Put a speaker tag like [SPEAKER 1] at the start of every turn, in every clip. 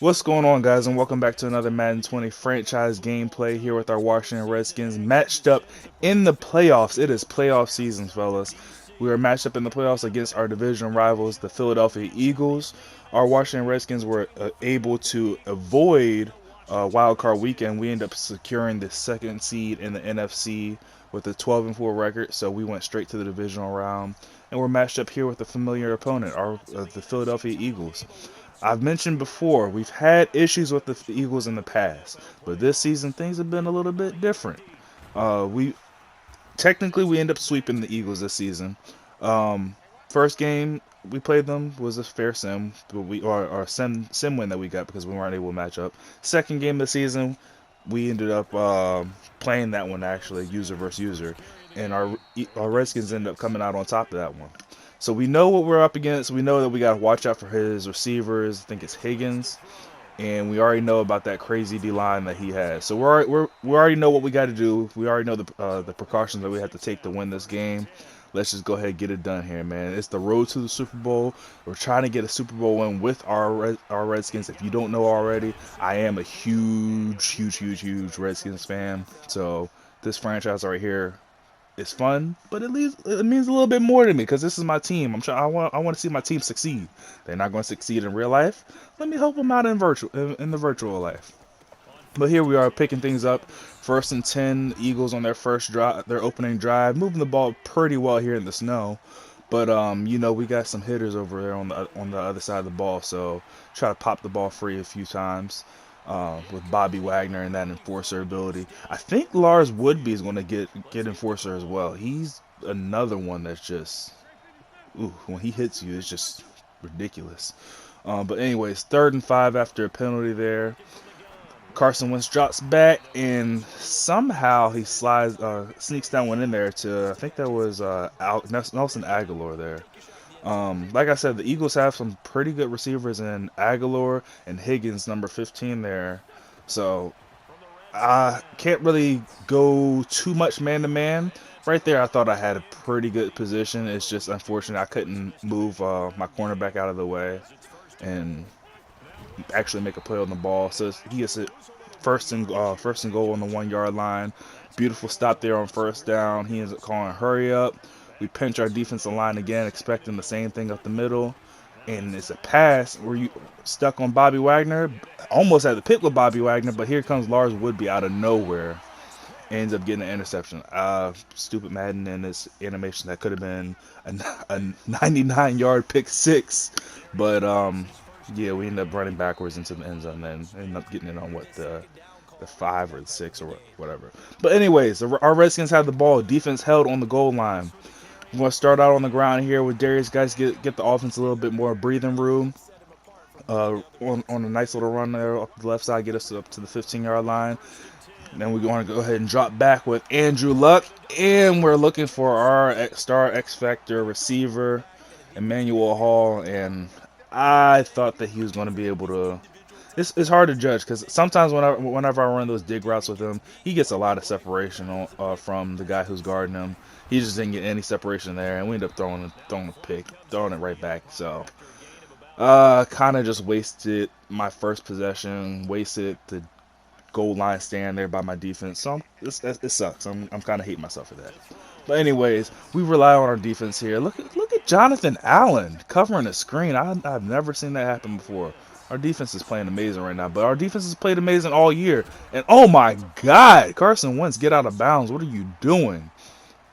[SPEAKER 1] What's going on, guys, and welcome back to another Madden 20 franchise gameplay here with our Washington Redskins matched up in the playoffs. It is playoff season, fellas. We are matched up in the playoffs against our division rivals, the Philadelphia Eagles. Our Washington Redskins were able to avoid wild card weekend. We ended up securing the second seed in the NFC with a 12-4 record, so we went straight to the divisional round, and we're matched up here with a familiar opponent, the Philadelphia Eagles. I've mentioned before, we've had issues with the Eagles in the past, but this season things have been a little bit different. We technically we end up sweeping the Eagles this season. Um, First game we played them was a fair sim, but or sim win that we got because we weren't able to match up. Second game of the season, we ended up playing that one actually, user versus user, and our Redskins ended up coming out on top of that one. So we know what we're up against. We know that we got to watch out for his receivers. I think it's Higgins, and we already know about that crazy D line that he has. So we already know what we got to do. We already know the precautions that we have to take to win this game. Let's just go ahead and get it done here, man. It's the road to the Super Bowl. We're trying to get a Super Bowl win with our Redskins. If you don't know already, I am a huge Redskins fan. So this franchise right here, it's fun, but it means a little bit more to me because this is my team. I want to see my team succeed. They're not going to succeed in real life. Let me help them out in the virtual life. But here we are picking things up. First and 10, Eagles on their first drive, their opening drive, moving the ball pretty well here in the snow. But we got some hitters over there on the other side of the ball, so try to pop the ball free a few times with Bobby Wagner and that enforcer ability. I think Lars Woodby is going to get enforcer as well. He's another one that's just, when he hits you, it's just ridiculous. But anyways, 3rd and 5 after a penalty there. Carson Wentz drops back and somehow he sneaks that one in there to, I think that was Nelson Aguilar there. Like I said, the Eagles have some pretty good receivers in Aguilar and Higgins, number 15 there. So I can't really go too much man to man. Right there, I thought I had a pretty good position. It's just unfortunate I couldn't move my cornerback out of the way and actually make a play on the ball. So he gets it first and goal on the 1 yard line. Beautiful stop there on first down. He ends up calling hurry up. We pinch our defensive line again, expecting the same thing up the middle. And it's a pass where you stuck on Bobby Wagner. Almost had the pick with Bobby Wagner, but here comes Lars Woodby out of nowhere. Ends up getting an interception. Stupid Madden and this animation that could have been a 99-yard pick six. But yeah, we ended up running backwards into the end zone and ended up getting it on the 5 or the 6 or whatever. But anyways, our Redskins had the ball. Defense held on the goal line. We're going to start out on the ground here with Darius. Guys, get the offense a little bit more breathing room. On a nice little run there off the left side, get us up to the 15-yard line. Then we're going to go ahead and drop back with Andrew Luck. And we're looking for our star X Factor receiver, Emmanuel Hall. And I thought that he was going to be able to. It's hard to judge because sometimes whenever I run those dig routes with him, he gets a lot of separation from the guy who's guarding him. He just didn't get any separation there, and we ended up throwing a pick, throwing it right back. So, kind of just wasted my first possession, wasted the goal line stand there by my defense. So it sucks. I'm kind of hating myself for that. But anyways, we rely on our defense here. Look at Jonathan Allen covering the screen. I've never seen that happen before. Our defense is playing amazing right now, but our defense has played amazing all year. And oh my God, Carson Wentz, get out of bounds. What are you doing?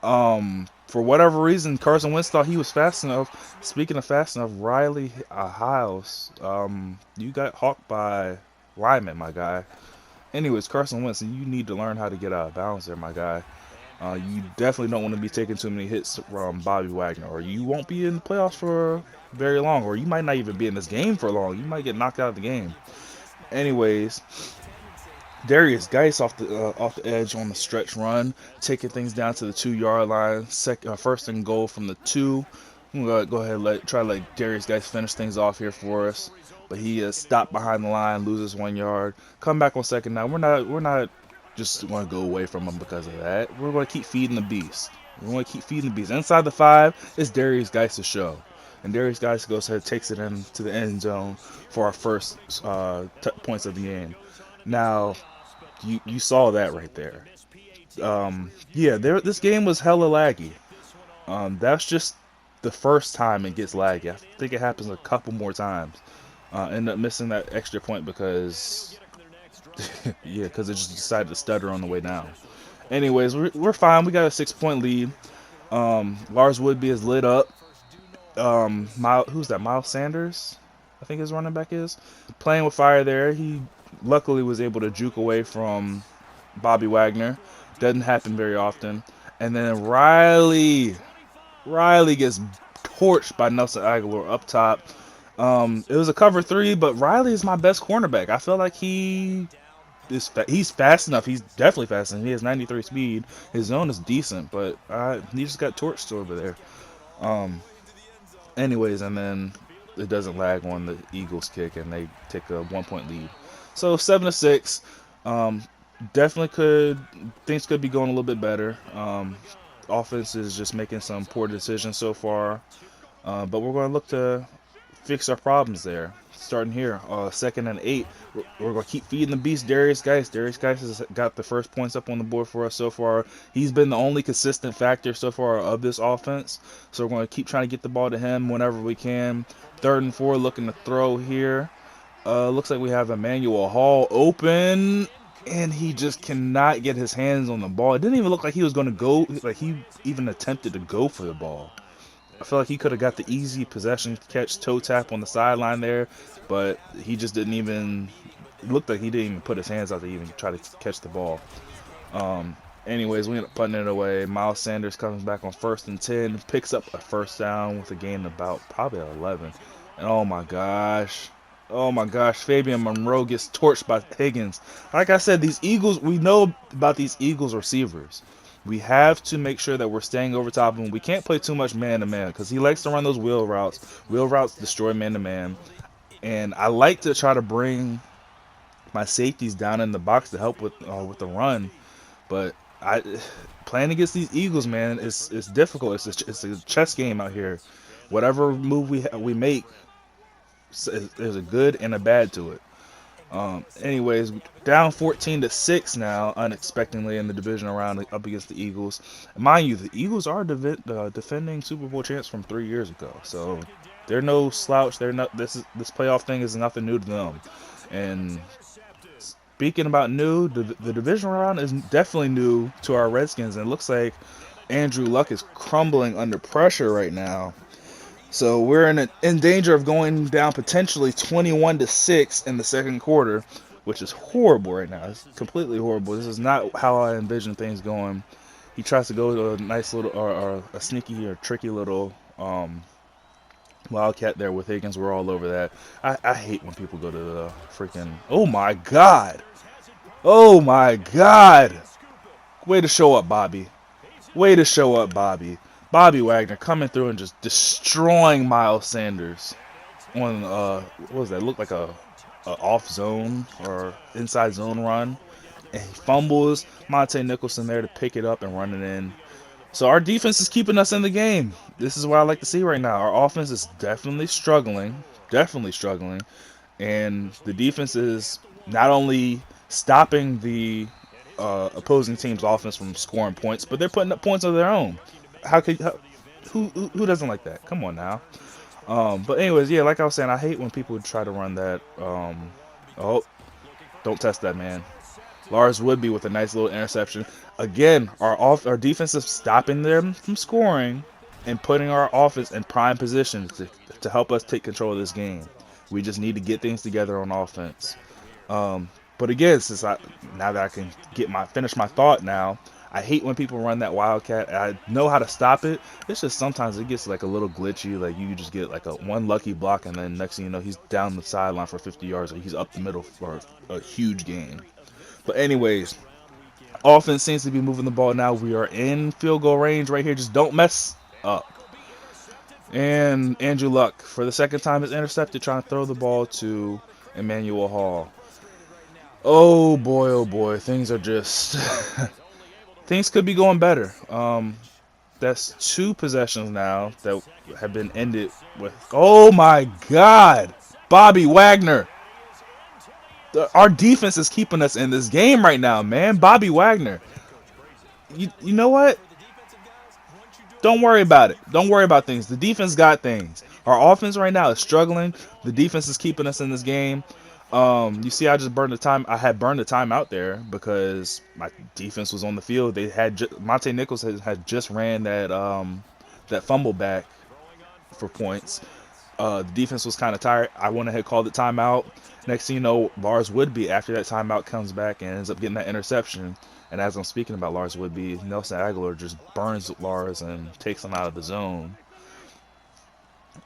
[SPEAKER 1] For whatever reason, Carson Wentz thought he was fast enough. Speaking of fast enough, Riley Hiles, you got hawked by Lyman, my guy. Anyways, Carson Wentz, you need to learn how to get out of bounds there, my guy. You definitely don't want to be taking too many hits from Bobby Wagner, or you won't be in the playoffs for very long, or you might not even be in this game for long. You might get knocked out of the game. Anyways, Darius Geis off the edge on the stretch run, taking things down to the 2 yard line. First and goal from the 2. I'm gonna go ahead and try to let Darius Geis finish things off here for us. But he is stopped behind the line, loses 1 yard. Come back on second down. We're not just going to go away from him because of that. We're going to keep feeding the beast. We're going to keep feeding the beast. Inside the 5 is Darius Geis' show. and Darius Geis goes ahead, takes it into the end zone for our first points of the game. Now, you saw that right there. Yeah, this game was hella laggy. That's just the first time it gets laggy. I think it happens a couple more times. End up missing that extra point because, yeah, because it just decided to stutter on the way down. Anyways, we're fine. We got a 6 point lead. Lars Woodby is lit up. Who's that? Miles Sanders, I think his running back is playing with fire there. He luckily was able to juke away from Bobby Wagner. Doesn't happen very often. And then Riley gets torched by Nelson Aguilar up top. It was a cover 3, but Riley is my best cornerback. I feel like he's fast enough. He's definitely fast enough. He has 93 speed. His zone is decent, but he just got torched over there. Anyways, and then it doesn't lag on the Eagles kick, and they take a 1 point lead. So 7-6. Definitely things could be going a little bit better. Offense is just making some poor decisions so far, but we're going to look to fix our problems there. Starting here, 2nd and 8. We're going to keep feeding the beast, Darius Geis. Darius Geis has got the first points up on the board for us so far. He's been the only consistent factor so far of this offense, so we're going to keep trying to get the ball to him whenever we can. 3rd and 4, looking to throw here. Looks like we have Emmanuel Hall open, and he just cannot get his hands on the ball. It didn't even look like he was going to go, like he even attempted to go for the ball. I feel like he could have got the easy possession catch, toe tap on the sideline there, but he just didn't even. It looked like he didn't even put his hands out to even try to catch the ball. Anyways, we end up putting it away. Miles Sanders comes back on 1st and 10, picks up a first down with a gain about probably 11. And oh my gosh, Fabian Monroe gets torched by Higgins. Like I said, these Eagles, we know about these Eagles receivers. We have to make sure that we're staying over top of him. We can't play too much man-to-man because he likes to run those wheel routes. Wheel routes destroy man-to-man. And I like to try to bring my safeties down in the box to help with the run. But playing against these Eagles, man, it's difficult. It's a chess game out here. Whatever move we make, there's a good and a bad to it. Anyways, down 14-6 now, unexpectedly in the divisional round up against the Eagles. Mind you, the Eagles are defending Super Bowl champs from 3 years ago, so they're no slouch. They're not. This playoff thing is nothing new to them. And speaking about new, the divisional round is definitely new to our Redskins, and it looks like Andrew Luck is crumbling under pressure right now. So we're in danger of going down potentially 21-6 in the second quarter, which is horrible right now. It's completely horrible. This is not how I envision things going. He tries to go to a nice little or a sneaky or tricky little wildcat there with Higgins. We're all over that. I hate when people go to the freaking. Oh my God! Oh my God! Way to show up, Bobby. Way to show up, Bobby. Bobby Wagner coming through and just destroying Miles Sanders on what was that? Looked like a off zone or inside zone run, and he fumbles. Monte Nicholson there to pick it up and run it in. So our defense is keeping us in the game. This is what I like to see right now. Our offense is definitely struggling, and the defense is not only stopping the opposing team's offense from scoring points, but they're putting up points of their own. Who doesn't like that? Come on now. But anyways, yeah, like I was saying, I hate when people try to run that. Oh, don't test that, man. Lars Woodby with a nice little interception. Again, our defense is stopping them from scoring and putting our offense in prime position to help us take control of this game. We just need to get things together on offense. But again, now that I can finish my thought now, I hate when people run that wildcat. I know how to stop it. It's just sometimes it gets like a little glitchy. Like you just get like one lucky block, and then next thing you know, he's down the sideline for 50 yards, or he's up the middle for a huge gain. But anyways, offense seems to be moving the ball now. We are in field goal range right here. Just don't mess up. And Andrew Luck, for the second time, is intercepted trying to throw the ball to Emmanuel Hall. Oh boy, things are just things could be going better. That's 2 possessions now that have been ended with. Oh my God, Bobby Wagner. Our defense is keeping us in this game right now, man. Bobby Wagner. You know what? Don't worry about it. Don't worry about things. The defense got things. Our offense right now is struggling. The defense is keeping us in this game. You see, I just burned the time. I had burned the time out there because my defense was on the field. They had Monte Nichols had just ran that fumble back for points. The defense was kind of tired. I went ahead, called the timeout. Next thing you know, Lars Woodby, after that timeout, comes back and ends up getting that interception. And as I'm speaking about Lars Woodby, Nelson Aguilar just burns Lars and takes him out of the zone.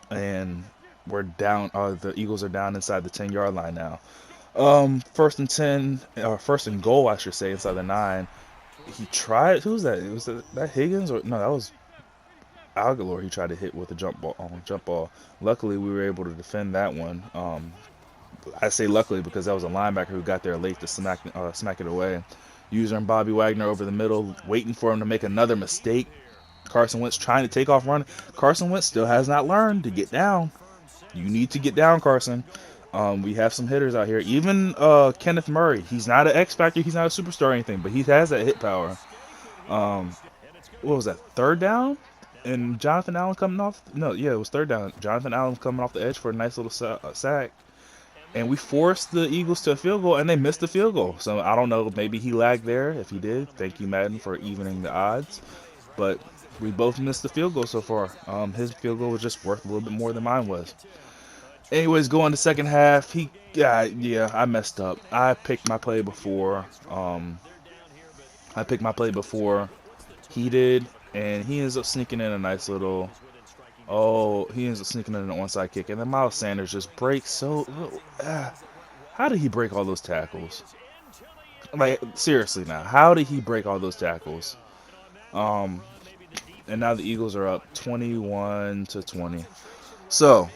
[SPEAKER 1] And we're down. The Eagles are down inside the 10-yard line now. First and 10, or first and goal, I should say, inside the 9. He tried. Who's that? Was that Higgins or no? That was Aguilar. He tried to hit with a jump ball. Luckily, we were able to defend that one. I say luckily because that was a linebacker who got there late to smack it away. Using Bobby Wagner over the middle, waiting for him to make another mistake. Carson Wentz trying to take off running. Carson Wentz still has not learned to get down. You need to get down, Carson. We have some hitters out here. Even Kenneth Murray. He's not an X factor. He's not a superstar or anything, but he has that hit power. What was that? Third down? And Jonathan Allen coming off? No, yeah, it was third down. Jonathan Allen coming off the edge for a nice little sack. And we forced the Eagles to a field goal, and they missed the field goal. So I don't know. Maybe he lagged there. If he did, thank you, Madden, for evening the odds. But we both missed the field goal so far. His field goal was just worth a little bit more than mine was. Anyways, going to second half, I messed up. I picked my play before. He did, and he ends up sneaking in a nice little. Oh, he ends up sneaking in an onside kick, and then Miles Sanders just breaks so. How did he break all those tackles? Like, seriously now, how did he break all those tackles? And now the Eagles are up 21-20. So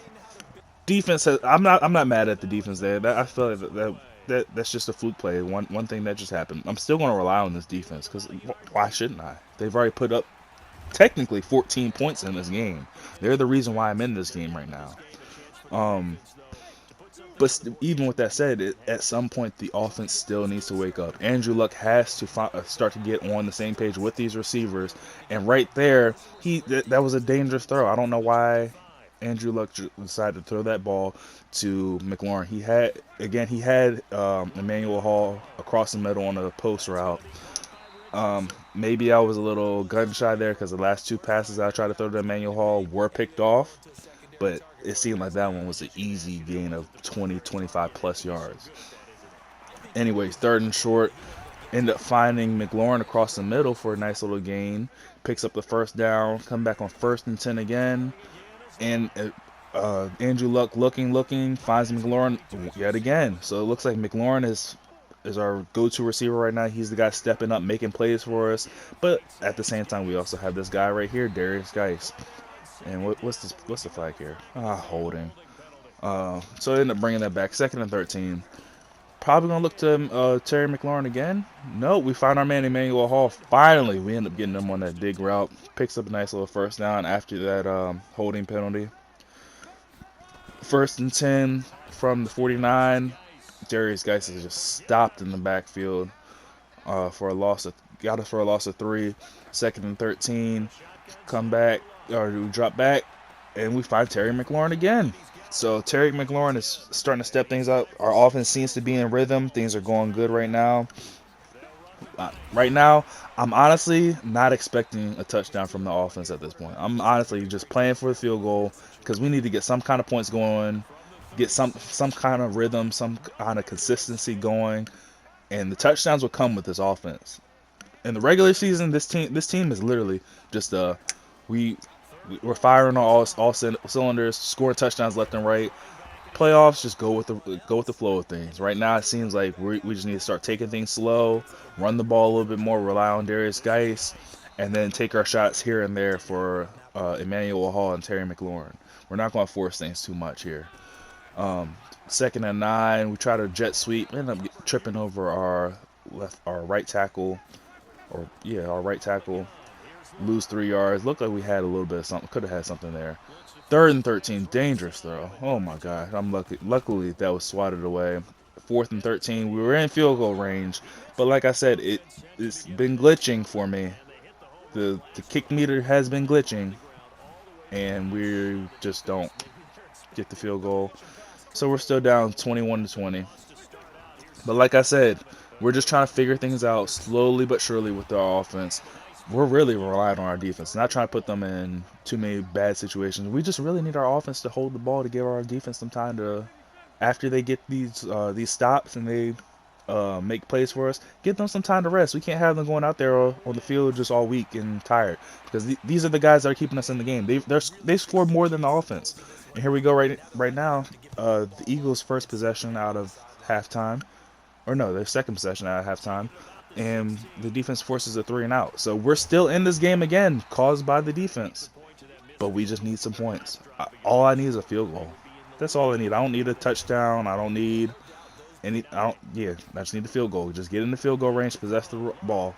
[SPEAKER 1] defense has. I'm not mad at the defense there. I feel like that's just a fluke play. One thing that just happened. I'm still going to rely on this defense because why shouldn't I? They've already put up technically 14 points in this game. They're the reason why I'm in this game right now. But even with that said, at some point the offense still needs to wake up. Andrew Luck has to start to get on the same page with these receivers. And right there, that was a dangerous throw. I don't know why Andrew Luck decided to throw that ball to McLaurin. He had Emmanuel Hall across the middle on a post route. Maybe I was a little gun shy there because the last 2 passes I tried to throw to Emmanuel Hall were picked off, but it seemed like that one was an easy gain of 20, 25 plus yards. Anyways, third and short, end up finding McLaurin across the middle for a nice little gain, picks up the first down, come back on 1st and 10 again, and Andrew Luck looking, finds McLaurin yet again. So it looks like McLaurin is our go-to receiver right now. He's the guy stepping up, making plays for us. But at the same time, we also have this guy right here, Darius Geis. And what's the flag here? Holding. So I ended up bringing that back. 2nd and 13. Probably going to look to Terry McLaurin again. No, we find our man Emmanuel Hall. Finally, we end up getting him on that dig route. Picks up a nice little first down after that holding penalty. 1st and 10 from the 49. Darius Geis is just stopped in the backfield for a loss of 3. 2nd and 13. Come back, or we drop back, and we find Terry McLaurin again. So Terry McLaurin is starting to step things up. Our offense seems to be in rhythm. Things are going good right now. I'm honestly not expecting a touchdown from the offense at this point. I'm honestly just playing for the field goal because we need to get some kind of points going, get some kind of rhythm, some kind of consistency going, and the touchdowns will come with this offense. In the regular season, this team is literally just we're firing on all cylinders, scoring touchdowns left and right. Playoffs, just go with the flow of things. Right now, it seems like we just need to start taking things slow, run the ball a little bit more, rely on Darius Geis, and then take our shots here and there for Emmanuel Hall and Terry McLaurin. We're not going to force things too much here. 2nd and 9, we try to jet sweep, end up tripping over our right tackle. Lose 3 yards. Looked like we had a little bit of something. Could have had something there. 3rd and 13. Dangerous throw. Oh my gosh. I'm lucky. Luckily, that was swatted away. 4th and 13. We were in field goal range. But like I said, it's been glitching for me. The kick meter has been glitching. And we just don't get the field goal. So we're still down 21-20. But like I said, we're just trying to figure things out slowly but surely with our offense. We're really relying on our defense, not trying to put them in too many bad situations. We just really need our offense to hold the ball to give our defense some time to, after they get these stops and they make plays for us, give them some time to rest. We can't have them going out there on the field just all weak and tired, because these are the guys that are keeping us in the game. They scored more than the offense. And here we go right now. The Eagles' first possession out of halftime. Or no, their second possession at halftime, and the defense forces a 3 and out. So we're still in this game again, caused by the defense. But we just need some points. All I need is a field goal. That's all I need. I don't need a touchdown. I don't need any. I just need the field goal. Just get in the field goal range, possess the ball.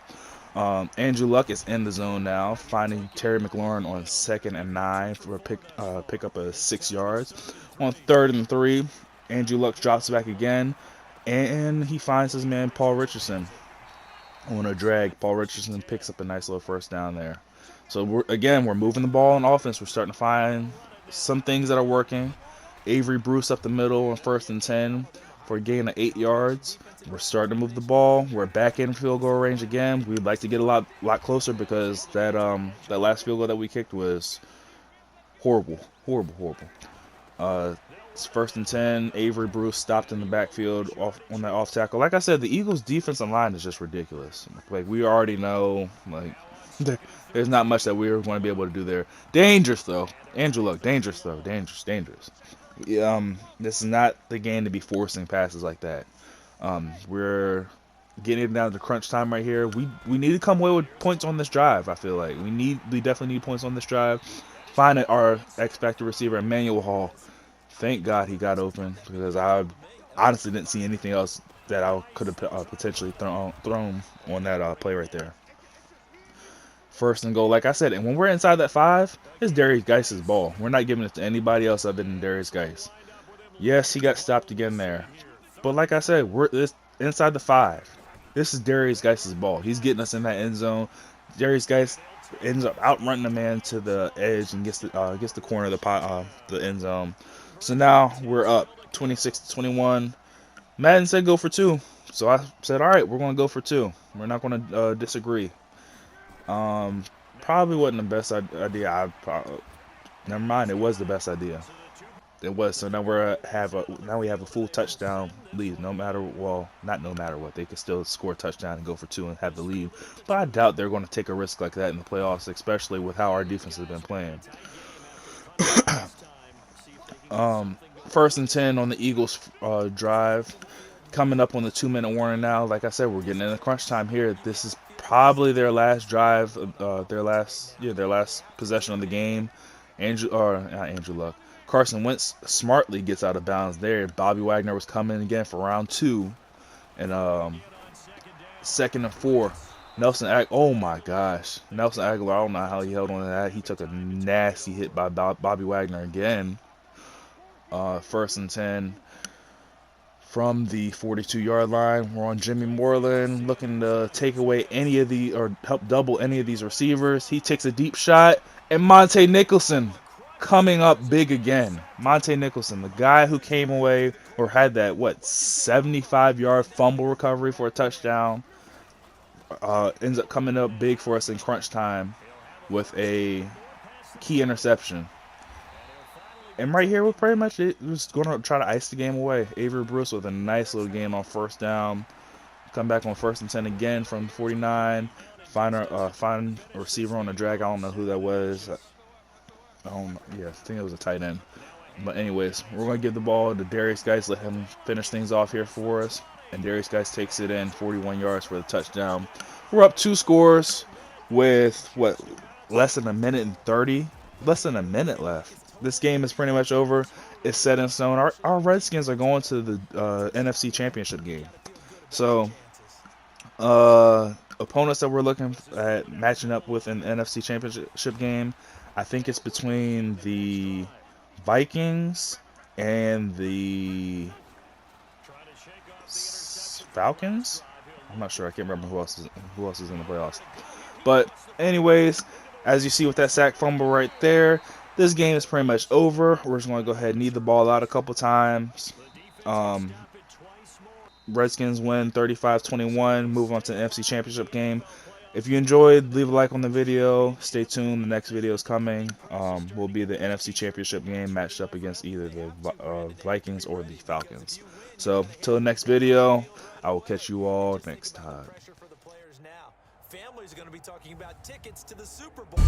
[SPEAKER 1] Andrew Luck is in the zone now, finding Terry McLaurin on 2nd and 9 for a pick up of 6 yards. On 3rd and 3, Andrew Luck drops back again. And he finds his man Paul Richardson on a drag. Paul Richardson picks up a nice little first down there. So we're moving the ball on offense. We're starting to find some things that are working. Avery Bruce up the middle on 1st and 10 for a gain of 8 yards. We're starting to move the ball. We're back in field goal range again. We'd like to get a lot closer, because that last field goal that we kicked was horrible. It's 1st and 10. Avery Bruce stopped in the backfield on that off tackle. Like I said, the Eagles' defensive line is just ridiculous. Like, we already know, like, there's not much that we're going to be able to do there. Dangerous though, Andrew Luck. Dangerous though, dangerous. This is not the game to be forcing passes like that. We're getting down to crunch time right here. We need to come away with points on this drive. I feel like we definitely need points on this drive. Find our X Factor receiver, Emmanuel Hall. Thank God he got open, because I honestly didn't see anything else that I could have potentially thrown on that play right there. 1st and goal, like I said, and when we're inside that 5, it's Darius Geis's ball. We're not giving it to anybody else other than Darius Geis. Yes, he got stopped again there, but like I said, we're inside the 5. This is Darius Geis's ball. He's getting us in that end zone. Darius Geis ends up outrunning the man to the edge and gets the corner of the end zone. So now we're up 26-21. Madden said go for 2. So I said, all right, we're going to go for 2. We're not going to disagree. Probably wasn't the best idea. Never mind, it was the best idea. It was. So now we have a full touchdown lead. Not no matter what. They could still score a touchdown and go for 2 and have the lead. But I doubt they're going to take a risk like that in the playoffs, especially with how our defense has been playing. 1st and 10 on the Eagles drive, coming up on the 2-minute warning now. Like I said, we're getting in the crunch time here. This is probably their last drive, their last possession of the game. Not Andrew Luck. Carson Wentz smartly gets out of bounds there. Bobby Wagner was coming again for round 2, and 2nd and 4. Oh my gosh, Nelson Aguilar. I don't know how he held on to that. He took a nasty hit by Bobby Wagner again. 1st and 10 from the 42-yard line. We're on Jimmy Moreland, looking to take away help double any of these receivers. He takes a deep shot, and Monte Nicholson coming up big again. Monte Nicholson, the guy who came away or had that 75-yard fumble recovery for a touchdown, ends up coming up big for us in crunch time with a key interception. And right here, we're pretty much just going to try to ice the game away. Avery Bruce with a nice little game on 1st down. Come back on 1st and 10 again from 49. Find a receiver on the drag. I don't know who that was. I think it was a tight end. But anyways, we're going to give the ball to Darius Geis. Let him finish things off here for us. And Darius Geis takes it in 41 yards for the touchdown. We're up 2 scores with, less than a minute and 30? Less than a minute left. This game is pretty much over. It's set in stone. Our Redskins are going to the NFC Championship game. So, Opponents that we're looking at matching up with in the NFC Championship game, I think it's between the Vikings and the Falcons. I'm not sure. I can't remember who else is in the playoffs. But anyways, as you see with that sack fumble right there, this game is pretty much over. We're just going to go ahead and knead the ball out a couple times. Redskins win 35-21, move on to the NFC Championship game. If you enjoyed, leave a like on the video. Stay tuned. The next video is coming. Will be the NFC Championship game matched up against either the Vikings or the Falcons. So, till the next video, I will catch you all next time.
[SPEAKER 2] Families are going to be talking about tickets to the Super Bowl.